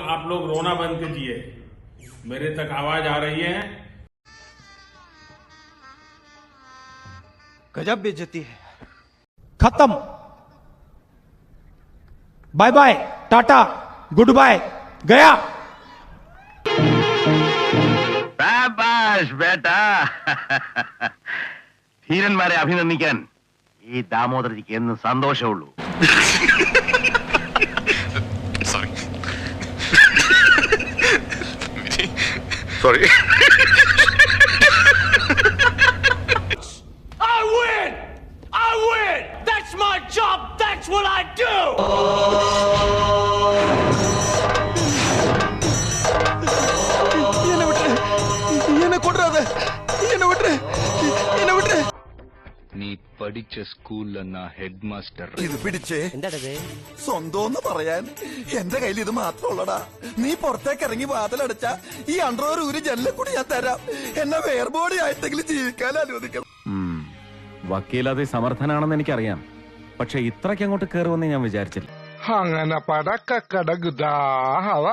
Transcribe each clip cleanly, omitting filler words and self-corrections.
आप लोग रोना बंद कीजिए, मेरे तक आवाज आ रही है। गजब बेइज्जती है। खत्म, bye bye, tata, goodbye, गया। शाबाश बेटा ധീരന്മാരെ അഭിനന്ദിക്കാൻ ഈ ദാമോദരജിക്ക് എന്നും സന്തോഷമുള്ളൂ. Sorry. I win! I win! That's my job! That's what I do! നീ പഠിച്ച സ്കൂളിലെ ഹെഡ് മാസ്റ്റർ ഇത് പിടിച്ചേ. സ്വന്തം പറയാൻ എന്റെ കയ്യിൽ ഇത് മാത്രമുള്ളടാ. നീ പുറത്തേക്ക് ഇറങ്ങി വാതിലടച്ച ഈ അണ്ടർവെയർ ഊരി ജനലിൽ കൂടി ഞാൻ തരാം. എന്നെ വേർബോഡി ആയിട്ടെങ്കിലും ജീവിക്കാൻ അനുവദിക്കണം. വക്കീലത് സമർത്ഥനാണെന്ന് എനിക്കറിയാം, പക്ഷെ ഇത്രയ്ക്ക് അങ്ങോട്ട് കയറുമെന്ന് ഞാൻ വിചാരിച്ചില്ല. അങ്ങനെ പടക്കടകുതാഹവ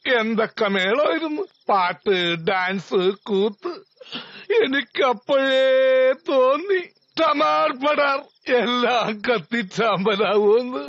എന്തൊക്കെ മേളമായിരുന്നു. പാട്ട്, ഡാൻസ്, കൂത്ത്. എനിക്കപ്പോഴേ തോന്നി ടമാർ പടാർ എല്ലാം കത്തിച്ചാമ്പലാവൂന്ന്.